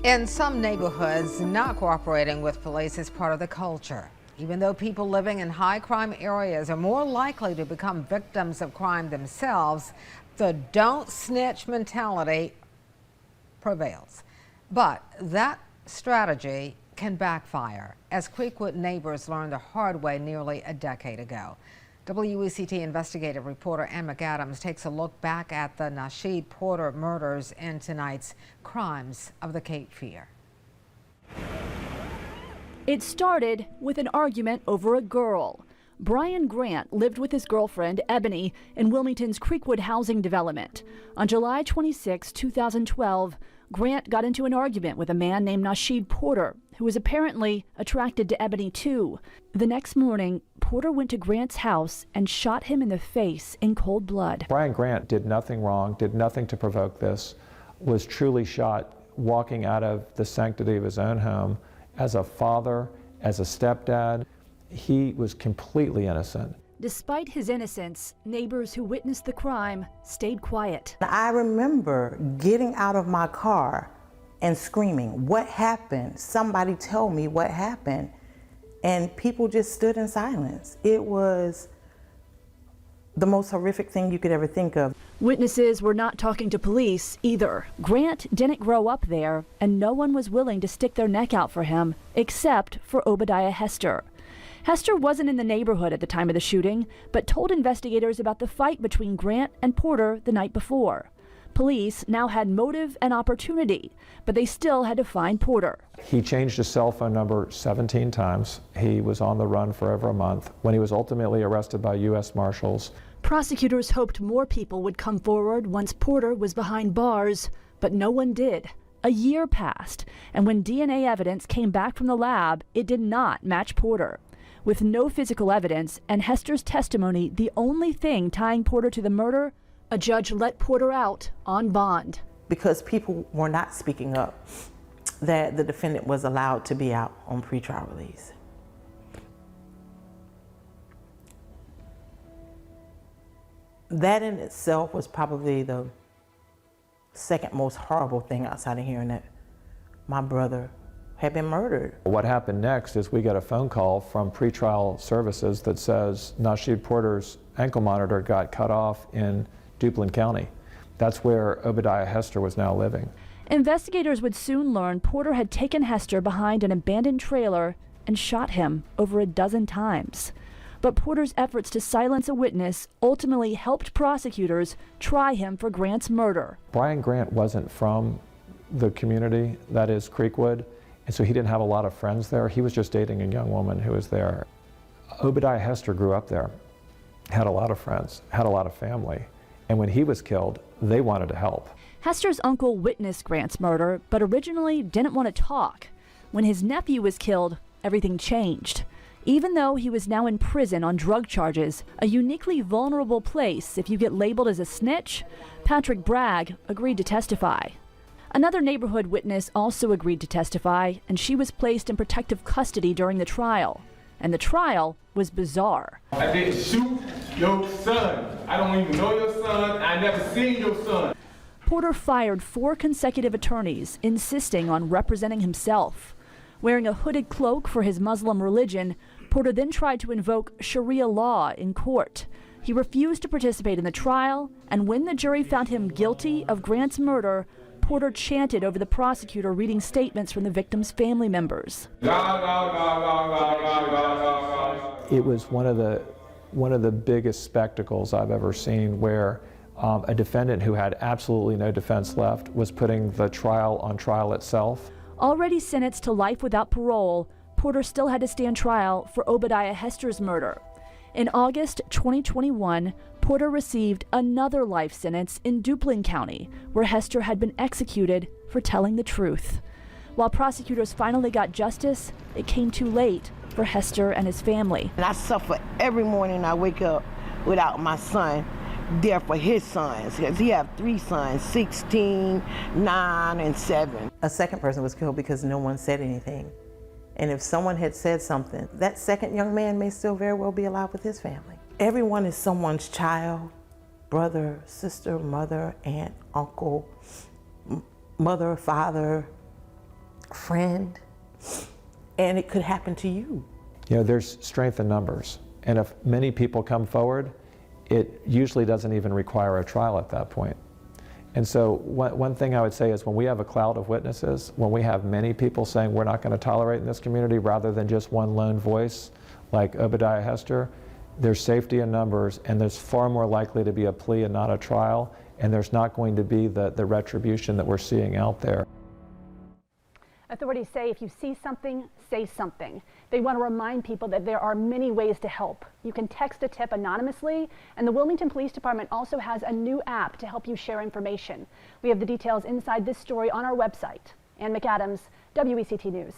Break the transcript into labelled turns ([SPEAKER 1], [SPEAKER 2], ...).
[SPEAKER 1] In some neighborhoods, not cooperating with police is part of the culture. Even though people living in high crime areas are more likely to become victims of crime themselves, the don't snitch mentality prevails. But that strategy can backfire, as Creekwood neighbors learned the hard way nearly a decade ago. WECT investigative reporter Ann McAdams takes a look back at the Nasheed Porter murders in tonight's Crimes of the Cape Fear.
[SPEAKER 2] It started with an argument over a girl. Brian Grant lived with his girlfriend, Ebony, in Wilmington's Creekwood housing development. On July 26, 2012, Grant got into an argument with a man named Nasheed Porter, who was apparently attracted to Ebony too. The next morning, Porter went to Grant's house and shot him in the face in cold blood.
[SPEAKER 3] Brian Grant did nothing wrong, did nothing to provoke this, was truly shot walking out of the sanctity of his own home as a father, as a stepdad. He was completely innocent.
[SPEAKER 2] Despite his innocence, neighbors who witnessed the crime stayed quiet.
[SPEAKER 4] I remember getting out of my car and screaming, "What happened? Somebody tell me what happened." And people just stood in silence. It was the most horrific thing you could ever think of.
[SPEAKER 2] Witnesses were not talking to police either. Grant didn't grow up there, and no one was willing to stick their neck out for him, except for Obadiah Hester. Hester wasn't in the neighborhood at the time of the shooting, but told investigators about the fight between Grant and Porter the night before. Police now had motive and opportunity, but they still had to find Porter.
[SPEAKER 3] He changed his cell phone number 17 times. He was on the run for over a month when he was ultimately arrested by U.S. Marshals.
[SPEAKER 2] Prosecutors hoped more people would come forward once Porter was behind bars, but no one did. A year passed, and when DNA evidence came back from the lab, it did not match Porter. With no physical evidence and Hester's testimony the only thing tying Porter to the murder, a judge let Porter out on bond.
[SPEAKER 4] Because people were not speaking up, that the defendant was allowed to be out on pretrial release. That in itself was probably the second most horrible thing outside of hearing that my brother had been murdered.
[SPEAKER 3] What happened next is we got a phone call from pretrial services that says Nasheed Porter's ankle monitor got cut off in Duplin County. That's where Obadiah Hester was now living.
[SPEAKER 2] Investigators would soon learn Porter had taken Hester behind an abandoned trailer and shot him over a dozen times. But Porter's efforts to silence a witness ultimately helped prosecutors try him for Grant's murder.
[SPEAKER 3] Brian Grant wasn't from the community that is Creekwood, and so he didn't have a lot of friends there. He was just dating a young woman who was there. Obadiah Hester grew up there, had a lot of friends, had a lot of family, and when he was killed, they wanted to help.
[SPEAKER 2] Hester's uncle witnessed Grant's murder, but originally didn't want to talk. When his nephew was killed, everything changed. Even though he was now in prison on drug charges, a uniquely vulnerable place if you get labeled as a snitch, Patrick Bragg agreed to testify. Another neighborhood witness also agreed to testify, and she was placed in protective custody during the trial. And the trial was bizarre.
[SPEAKER 5] I didn't shoot your son. I don't even know your son. I never seen your son.
[SPEAKER 2] Porter fired 4 consecutive attorneys, insisting on representing himself. Wearing a hooded cloak for his Muslim religion, Porter then tried to invoke Sharia law in court. He refused to participate in the trial, and when the jury found him guilty of Grant's murder, Porter chanted over the prosecutor reading statements from the victim's family members.
[SPEAKER 3] It was one of the biggest spectacles I've ever seen, where a defendant who had absolutely no defense left was putting the trial on trial itself.
[SPEAKER 2] Already sentenced to life without parole, Porter still had to stand trial for Obadiah Hester's murder. In August 2021, Porter received another life sentence in Duplin County, where Hester had been executed for telling the truth. While prosecutors finally got justice, it came too late for Hester and his family.
[SPEAKER 6] And I suffer every morning I wake up without my son there for his sons, because he have 3 sons, 16, 9, and 7.
[SPEAKER 4] A second person was killed because no one said anything. And if someone had said something, that second young man may still very well be alive with his family. Everyone is someone's child, brother, sister, mother, aunt, uncle, mother, father, friend, and it could happen to you.
[SPEAKER 3] You know, there's strength in numbers. And if many people come forward, it usually doesn't even require a trial at that point. And so one thing I would say is when we have a cloud of witnesses, when we have many people saying we're not going to tolerate in this community rather than just one lone voice like Obadiah Hester, there's safety in numbers, and there's far more likely to be a plea and not a trial, and there's not going to be the retribution that we're seeing out there.
[SPEAKER 2] Authorities say if you see something, say something. They want to remind people that there are many ways to help. You can text a tip anonymously, and the Wilmington Police Department also has a new app to help you share information. We have the details inside this story on our website. Ann McAdams, WECT News.